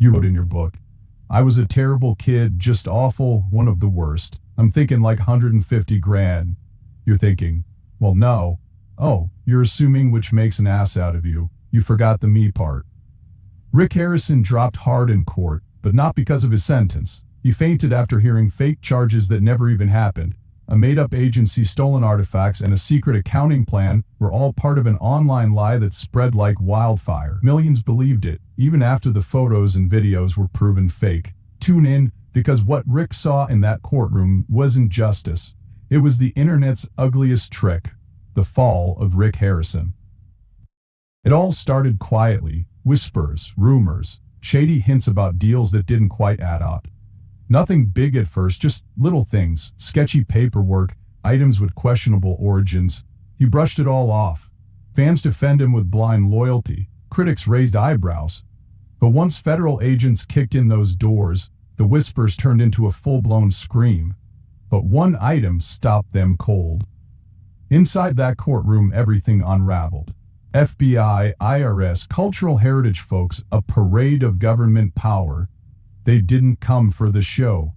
You wrote in your book, I was a terrible kid, just awful, one of the worst. I'm thinking like 150 grand. You're thinking, well, no. Oh, you're assuming, which makes an ass out of you. You forgot the me part. Rick Harrison dropped hard in court, but not because of his sentence. He fainted after hearing fake charges that never even happened. A made-up agency, stolen artifacts, and a secret accounting plan were all part of an online lie that spread like wildfire. Millions believed it, even after the photos and videos were proven fake. Tune in, because what Rick saw in that courtroom wasn't justice. It was the internet's ugliest trick, the fall of Rick Harrison. It all started quietly, whispers, rumors, shady hints about deals that didn't quite add up. Nothing big at first, just little things, sketchy paperwork, items with questionable origins. He brushed it all off. Fans defend him with blind loyalty. Critics raised eyebrows. But once federal agents kicked in those doors, the whispers turned into a full-blown scream. But one item stopped them cold. Inside that courtroom, everything unraveled. FBI, IRS, cultural heritage folks, a parade of government power. They didn't come for the show.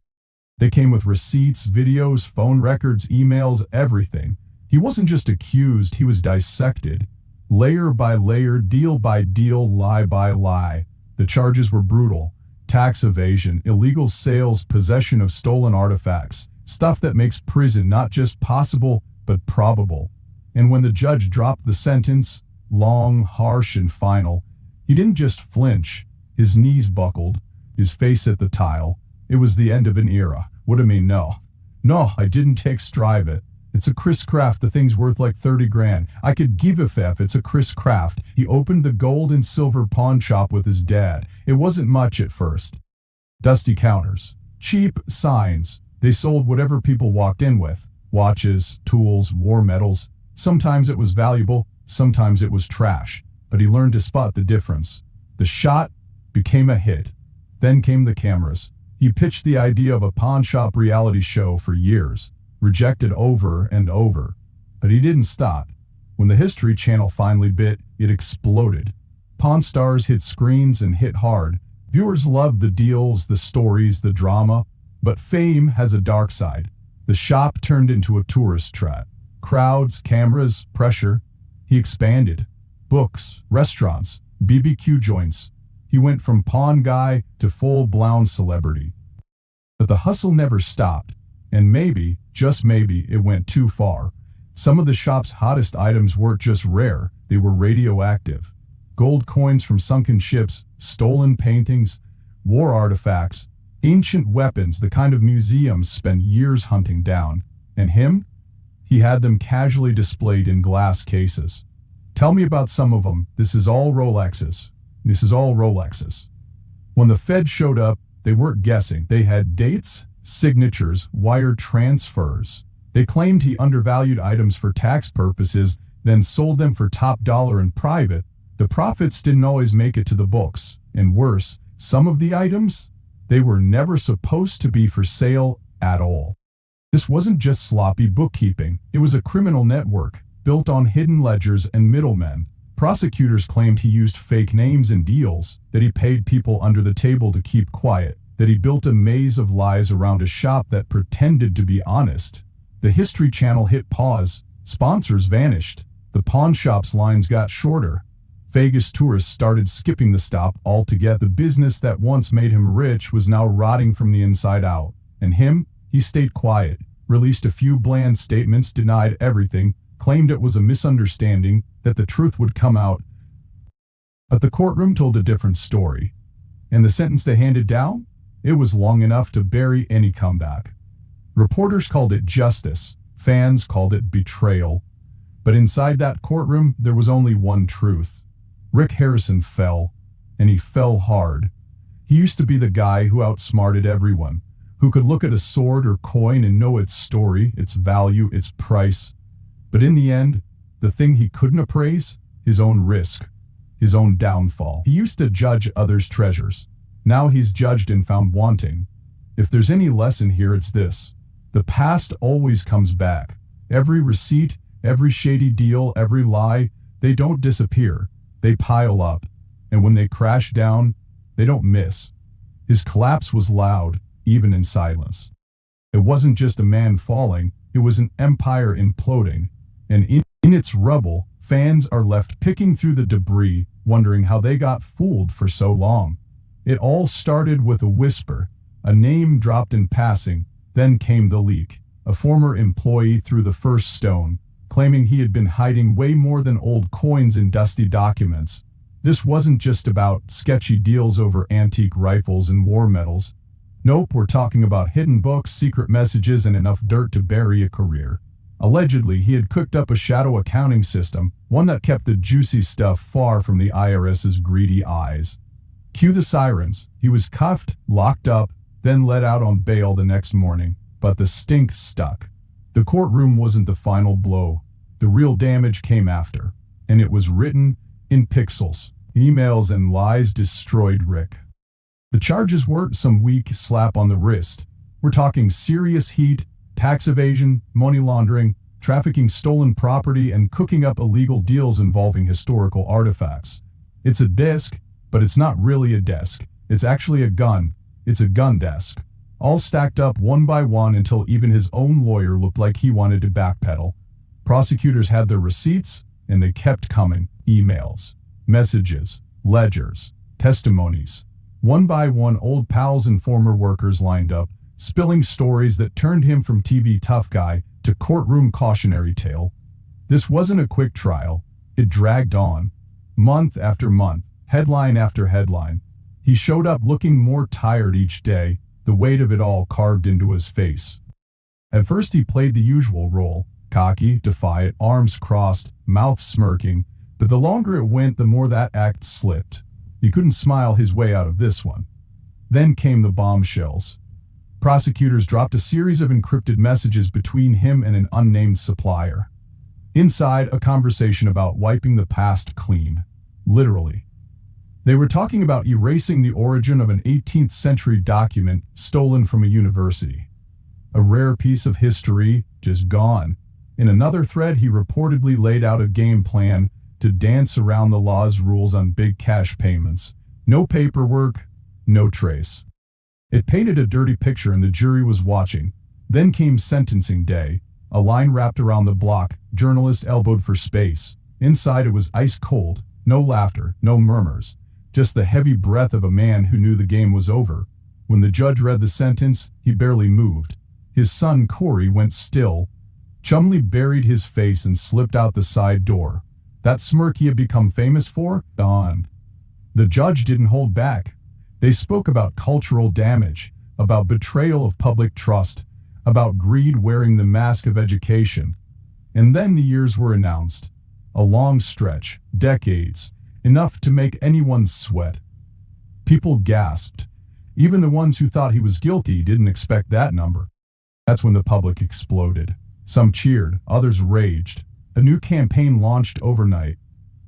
They came with receipts, videos, phone records, emails, everything. He wasn't just accused, he was dissected. Layer by layer, deal by deal, lie by lie. The charges were brutal. Tax evasion, illegal sales, possession of stolen artifacts. Stuff that makes prison not just possible, but probable. And when the judge dropped the sentence, long, harsh, and final, he didn't just flinch. His knees buckled. His face at the tile. It was the end of an era. What do you mean, no? No, I didn't take strive it. It's a Chris Craft, the thing's worth like 30 grand. I could give a f, it's a Chris Craft. He opened the gold and silver pawn shop with his dad. It wasn't much at first. Dusty counters. Cheap signs. They sold whatever people walked in with. Watches, tools, war medals. Sometimes it was valuable, sometimes it was trash. But he learned to spot the difference. The shot became a hit. Then came the cameras. He pitched the idea of a pawn shop reality show for years, rejected over and over. But he didn't stop. When the History Channel finally bit, it exploded. Pawn Stars hit screens and hit hard. Viewers loved the deals, the stories, the drama. But fame has a dark side. The shop turned into a tourist trap. Crowds, cameras, pressure. He expanded. Books, restaurants, BBQ joints. He went from pawn guy to full-blown celebrity. But the hustle never stopped, and maybe, just maybe, it went too far. Some of the shop's hottest items weren't just rare, they were radioactive. Gold coins from sunken ships, stolen paintings, war artifacts, ancient weapons, the kind of museums spent years hunting down. And him? He had them casually displayed in glass cases. Tell me about some of them. This is all Rolexes. This is all Rolexes. When the Fed showed up, they weren't guessing. They had dates, signatures, wire transfers. They claimed he undervalued items for tax purposes, then sold them for top dollar in private. The profits didn't always make it to the books. And worse, some of the items, they were never supposed to be for sale at all. This wasn't just sloppy bookkeeping. It was a criminal network built on hidden ledgers and middlemen. Prosecutors claimed he used fake names in deals, that he paid people under the table to keep quiet, that he built a maze of lies around a shop that pretended to be honest. The History Channel hit pause. Sponsors vanished. The pawn shop's lines got shorter. Vegas tourists started skipping the stop altogether. The business that once made him rich was now rotting from the inside out. And him? He stayed quiet, released a few bland statements, denied everything, claimed it was a misunderstanding, that the truth would come out. But the courtroom told a different story. And the sentence they handed down? It was long enough to bury any comeback. Reporters called it justice. Fans called it betrayal. But inside that courtroom, there was only one truth. Rick Harrison fell, and he fell hard. He used to be the guy who outsmarted everyone, who could look at a sword or coin and know its story, its value, its price. But in the end, the thing he couldn't appraise? His own risk, his own downfall. He used to judge others' treasures. Now he's judged and found wanting. If there's any lesson here, it's this. The past always comes back. Every receipt, every shady deal, every lie, they don't disappear. They pile up. And when they crash down, they don't miss. His collapse was loud, even in silence. It wasn't just a man falling, it was an empire imploding, and in its rubble, fans are left picking through the debris, wondering how they got fooled for so long. It all started with a whisper, a name dropped in passing, then came the leak. A former employee threw the first stone, claiming he had been hiding way more than old coins in dusty documents. This wasn't just about sketchy deals over antique rifles and war medals. Nope, we're talking about hidden books, secret messages, and enough dirt to bury a career. Allegedly, he had cooked up a shadow accounting system, one that kept the juicy stuff far from the IRS's greedy eyes. Cue the sirens. He was cuffed, locked up, then let out on bail the next morning, but the stink stuck. The courtroom wasn't the final blow. The real damage came after, and it was written in pixels. Emails and lies destroyed Rick. The charges weren't some weak slap on the wrist. We're talking serious heat, tax evasion, money laundering, trafficking stolen property, and cooking up illegal deals involving historical artifacts. It's a desk, but it's not really a desk. It's actually a gun. It's a gun desk. All stacked up one by one until even his own lawyer looked like he wanted to backpedal. Prosecutors had their receipts, and they kept coming. Emails, messages, ledgers, testimonies. One by one, old pals and former workers lined up, spilling stories that turned him from TV tough guy to courtroom cautionary tale. This wasn't a quick trial. It dragged on. Month after month, headline after headline. He showed up looking more tired each day, the weight of it all carved into his face. At first he played the usual role, cocky, defiant, arms crossed, mouth smirking, but the longer it went, the more that act slipped. He couldn't smile his way out of this one. Then came the bombshells. Prosecutors dropped a series of encrypted messages between him and an unnamed supplier. Inside, a conversation about wiping the past clean. Literally. They were talking about erasing the origin of an 18th century document stolen from a university. A rare piece of history, just gone. In another thread, he reportedly laid out a game plan to dance around the law's rules on big cash payments. No paperwork, no trace. It painted a dirty picture and the jury was watching. Then came sentencing day. A line wrapped around the block, journalist elbowed for space. Inside it was ice cold, no laughter, no murmurs. Just the heavy breath of a man who knew the game was over. When the judge read the sentence, he barely moved. His son Corey went still. Chumley buried his face and slipped out the side door. That smirk he had become famous for, gone. The judge didn't hold back. They spoke about cultural damage, about betrayal of public trust, about greed wearing the mask of education. And then the years were announced. A long stretch, decades, enough to make anyone sweat. People gasped. Even the ones who thought he was guilty didn't expect that number. That's when the public exploded. Some cheered, others raged. A new campaign launched overnight.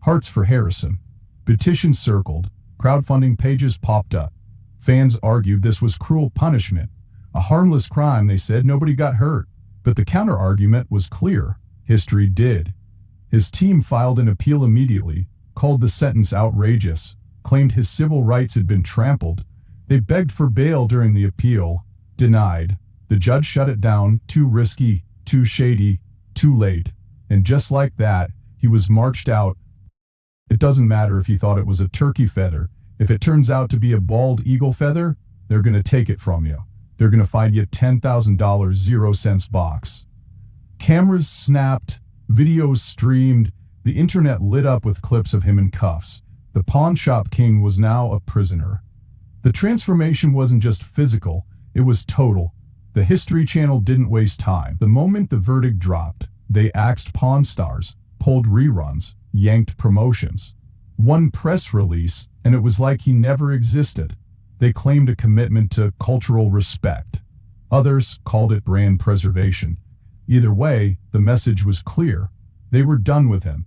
Hearts for Harrison. Petitions circled. Crowdfunding pages popped up. Fans argued this was cruel punishment. A harmless crime, they said. Nobody got hurt. But the counter-argument was clear. History did. His team filed an appeal immediately, called the sentence outrageous, claimed his civil rights had been trampled. They begged for bail during the appeal. Denied. The judge shut it down. Too risky, too shady, too late. And just like that, he was marched out. It doesn't matter if you thought it was a turkey feather. If it turns out to be a bald eagle feather, they're going to take it from you. They're going to find you $10,000 0 cents box. Cameras snapped, videos streamed, the internet lit up with clips of him in cuffs. The pawn shop king was now a prisoner. The transformation wasn't just physical, it was total. The History Channel didn't waste time. The moment the verdict dropped, they axed Pawn Stars, pulled reruns, yanked promotions. One press release, and it was like he never existed. They claimed a commitment to cultural respect. Others called it brand preservation. Either way, the message was clear. They were done with him.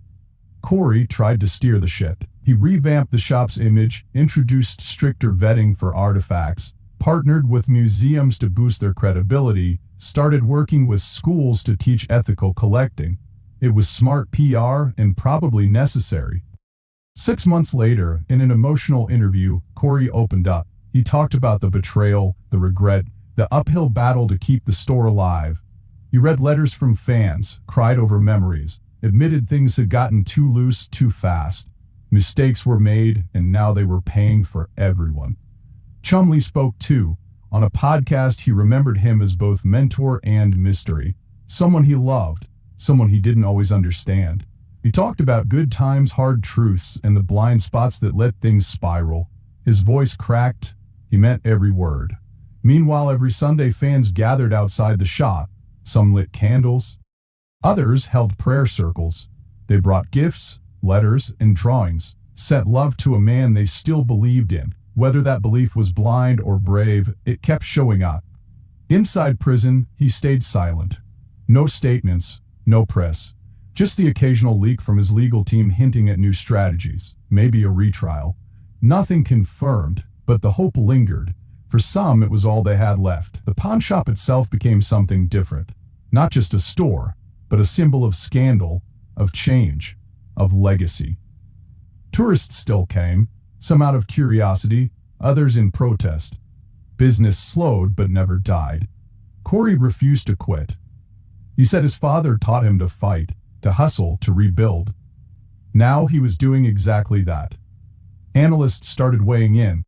Corey tried to steer the ship. He revamped the shop's image, introduced stricter vetting for artifacts, partnered with museums to boost their credibility, started working with schools to teach ethical collecting. It was smart PR and probably necessary. 6 months later, in an emotional interview, Corey opened up. He talked about the betrayal, the regret, the uphill battle to keep the store alive. He read letters from fans, cried over memories, admitted things had gotten too loose too fast. Mistakes were made, and now they were paying for everyone. Chumlee spoke too. On a podcast, he remembered him as both mentor and mystery. Someone he loved, someone he didn't always understand. He talked about good times, hard truths, and the blind spots that let things spiral. His voice cracked. He meant every word. Meanwhile, every Sunday fans gathered outside the shop. Some lit candles. Others held prayer circles. They brought gifts, letters, and drawings, sent love to a man they still believed in. Whether that belief was blind or brave, it kept showing up. Inside prison, he stayed silent. No statements, no press. Just the occasional leak from his legal team hinting at new strategies, maybe a retrial. Nothing confirmed, but the hope lingered. For some, it was all they had left. The pawn shop itself became something different. Not just a store, but a symbol of scandal, of change, of legacy. Tourists still came, some out of curiosity, others in protest. Business slowed but never died. Corey refused to quit. He said his father taught him to fight, to hustle, to rebuild. Now he was doing exactly that. Analysts started weighing in.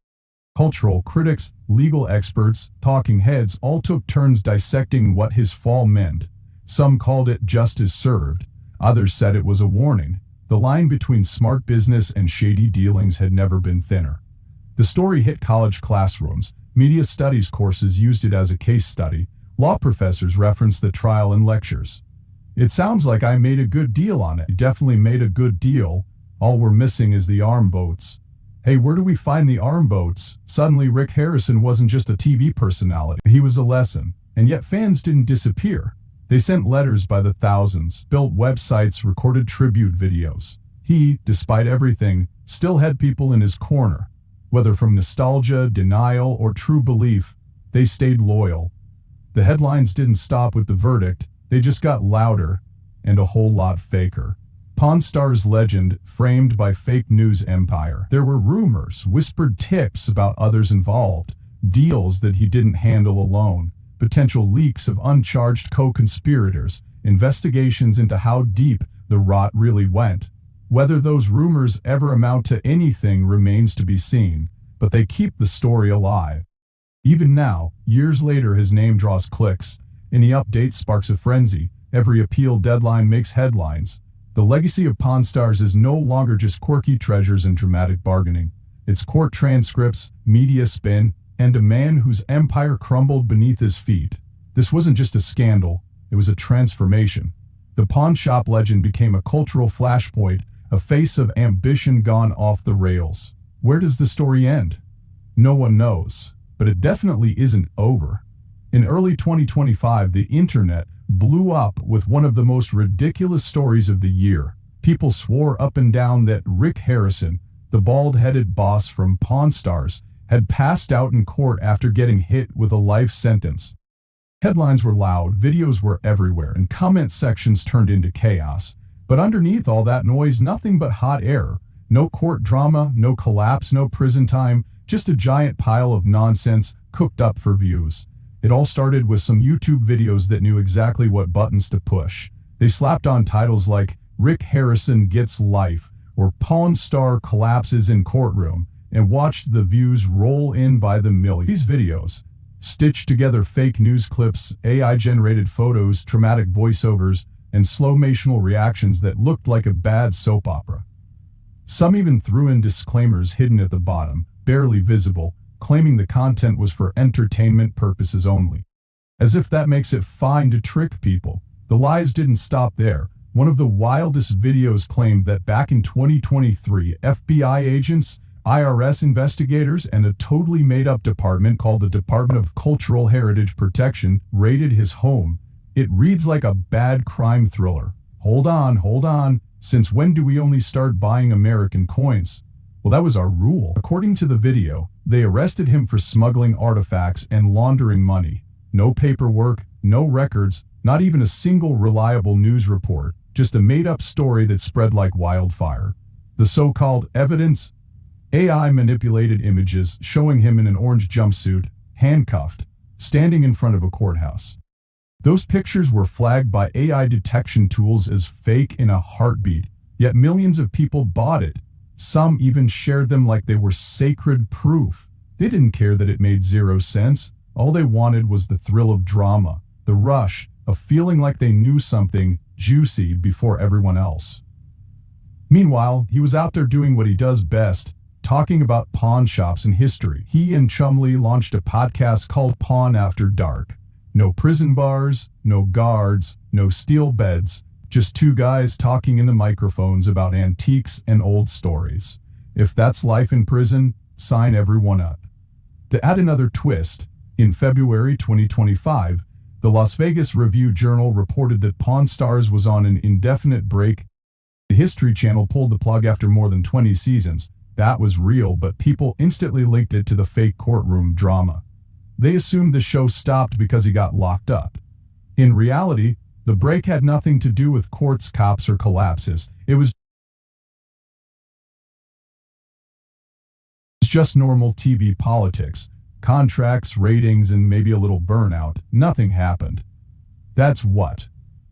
Cultural critics, legal experts, talking heads all took turns dissecting what his fall meant. Some called it justice served. Others said it was a warning. The line between smart business and shady dealings had never been thinner. The story hit college classrooms. Media studies courses used it as a case study. Law professors referenced the trial in lectures. It sounds like I made a good deal on it. You definitely made a good deal. All we're missing is the arm boats. Hey, where do we find the arm boats? Suddenly Rick Harrison wasn't just a TV personality. He was a lesson. And yet fans didn't disappear. They sent letters by the thousands, built websites, recorded tribute videos. He, despite everything, still had people in his corner. Whether from nostalgia, denial, or true belief, they stayed loyal. The headlines didn't stop with the verdict. They just got louder and a whole lot faker. Pawn Stars legend framed by fake news empire. There were rumors, whispered tips about others involved, deals that he didn't handle alone, potential leaks of uncharged co-conspirators, investigations into how deep the rot really went. Whether those rumors ever amount to anything remains to be seen, but they keep the story alive. Even now, years later, his name draws clicks. Any update sparks a frenzy. Every appeal deadline makes headlines. The legacy of Pawn Stars is no longer just quirky treasures and dramatic bargaining. It's court transcripts, media spin, and a man whose empire crumbled beneath his feet. This wasn't just a scandal, it was a transformation. The pawn shop legend became a cultural flashpoint, a face of ambition gone off the rails. Where does the story end? No one knows, but it definitely isn't over. In early 2025, the internet blew up with one of the most ridiculous stories of the year. People swore up and down that Rick Harrison, the bald-headed boss from Pawn Stars, had passed out in court after getting hit with a life sentence. Headlines were loud, videos were everywhere, and comment sections turned into chaos. But underneath all that noise, nothing but hot air. No court drama, no collapse, no prison time, just a giant pile of nonsense cooked up for views. It all started with some YouTube videos that knew exactly what buttons to push. They slapped on titles like Rick Harrison Gets Life or Pawn Star Collapses in Courtroom and watched the views roll in by the millions. These videos stitched together fake news clips, AI-generated photos, dramatic voiceovers, and slow-motional reactions that looked like a bad soap opera. Some even threw in disclaimers hidden at the bottom, barely visible, claiming the content was for entertainment purposes only. As if that makes it fine to trick people. The lies didn't stop there. One of the wildest videos claimed that back in 2023, FBI agents, IRS investigators, and a totally made-up department called the Department of Cultural Heritage Protection raided his home. It reads like a bad crime thriller. Hold on. Since when do we only start buying American coins? Well, that was our rule. According to the video, they arrested him for smuggling artifacts and laundering money. No paperwork, no records, not even a single reliable news report, just a made-up story that spread like wildfire. The so-called evidence, AI manipulated images showing him in an orange jumpsuit, handcuffed, standing in front of a courthouse. Those pictures were flagged by AI detection tools as fake in a heartbeat, yet millions of people bought it. Some even shared them like they were sacred proof. They didn't care that it made zero sense. All they wanted was the thrill of drama, the rush of feeling like they knew something juicy before everyone else. Meanwhile, he was out there doing what he does best, talking about pawn shops and history. He and Chumley launched a podcast called Pawn After Dark. No prison bars, no guards, no steel beds, just two guys talking in the microphones about antiques and old stories. If that's life in prison, sign everyone up. To add another twist, in February 2025, the Las Vegas Review-Journal reported that Pawn Stars was on an indefinite break. The History Channel pulled the plug after more than 20 seasons. That was real, but people instantly linked it to the fake courtroom drama. They assumed the show stopped because he got locked up. In reality, the break had nothing to do with courts, cops, or collapses. It was just normal TV politics, contracts, ratings, and maybe a little burnout. Nothing happened. That's what.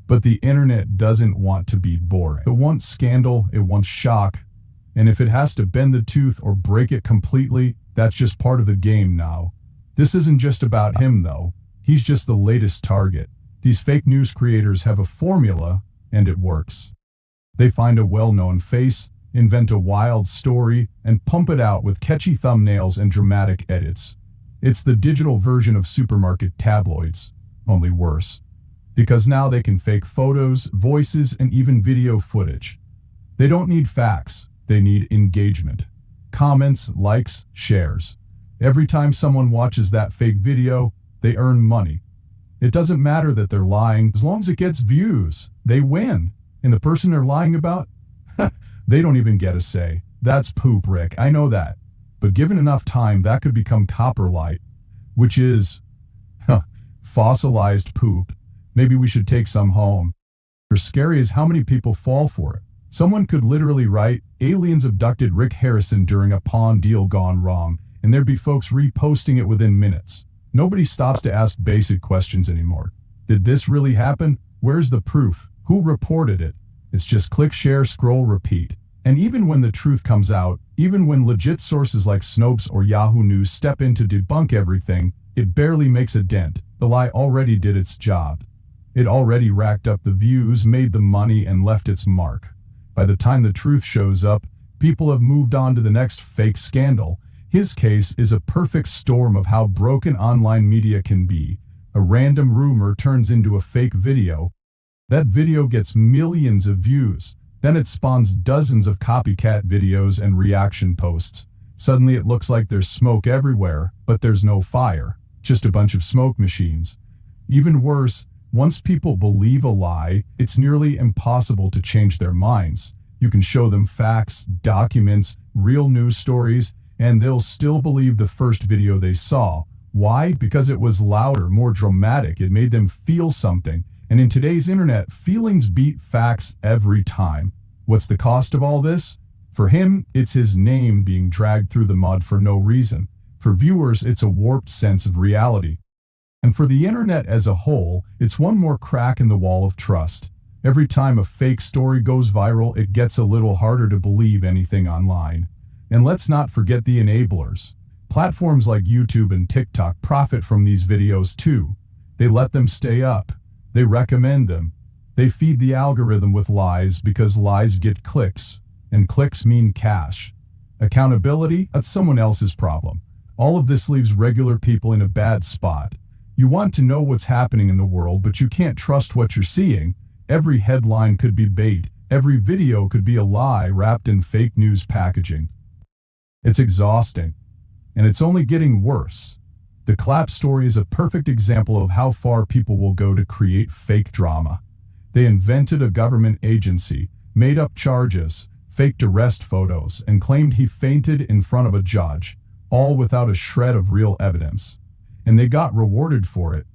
But the internet doesn't want to be boring. It wants scandal, it wants shock, and if it has to bend the tooth or break it completely, that's just part of the game now. This isn't just about him though. He's just the latest target. These fake news creators have a formula, and it works. They find a well-known face, invent a wild story, and pump it out with catchy thumbnails and dramatic edits. It's the digital version of supermarket tabloids, only worse. Because now they can fake photos, voices, and even video footage. They don't need facts, they need engagement. Comments, likes, shares. Every time someone watches that fake video, they earn money. It doesn't matter that they're lying, as long as it gets views, they win. And the person they're lying about? They don't even get a say. That's poop, Rick, I know that. But given enough time, that could become coprolite, which is fossilized poop. Maybe we should take some home. What's scary is how many people fall for it. Someone could literally write, "Aliens abducted Rick Harrison during a pawn deal gone wrong," and there'd be folks reposting it within minutes. Nobody stops to ask basic questions anymore. Did this really happen? Where's the proof? Who reported it? It's just click, share, scroll, repeat. And even when the truth comes out, even when legit sources like Snopes or Yahoo News step in to debunk everything, it barely makes a dent. The lie already did its job. It already racked up the views, made the money, and left its mark. By the time the truth shows up, people have moved on to the next fake scandal. His case is a perfect storm of how broken online media can be. A random rumor turns into a fake video. That video gets millions of views. Then it spawns dozens of copycat videos and reaction posts. Suddenly it looks like there's smoke everywhere, but there's no fire. Just a bunch of smoke machines. Even worse, once people believe a lie, it's nearly impossible to change their minds. You can show them facts, documents, real news stories, and they'll still believe the first video they saw. Why? Because it was louder, more dramatic. It made them feel something. And in today's internet, feelings beat facts every time. What's the cost of all this? For him, it's his name being dragged through the mud for no reason. For viewers, it's a warped sense of reality. And for the internet as a whole, it's one more crack in the wall of trust. Every time a fake story goes viral, it gets a little harder to believe anything online. And let's not forget the enablers. Platforms like YouTube and TikTok profit from these videos too. They let them stay up. They recommend them. They feed the algorithm with lies because lies get clicks, and clicks mean cash. Accountability? That's someone else's problem. All of this leaves regular people in a bad spot. You want to know what's happening in the world, but you can't trust what you're seeing. Every headline could be bait. Every video could be a lie wrapped in fake news packaging. It's exhausting, and it's only getting worse. The Clap story is a perfect example of how far people will go to create fake drama. They invented a government agency, made up charges, faked arrest photos, and claimed he fainted in front of a judge, all without a shred of real evidence. And they got rewarded for it.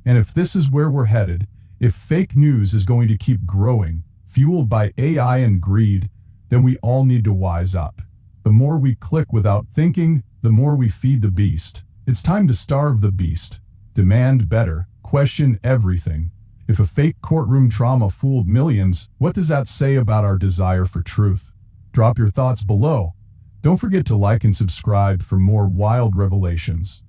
And if this is where we're headed, if fake news is going to keep growing, fueled by AI and greed, then we all need to wise up. The more we click without thinking, the more we feed the beast. It's time to starve the beast. Demand better. Question everything. If a fake courtroom trauma fooled millions, what does that say about our desire for truth? Drop your thoughts below. Don't forget to like and subscribe for more wild revelations.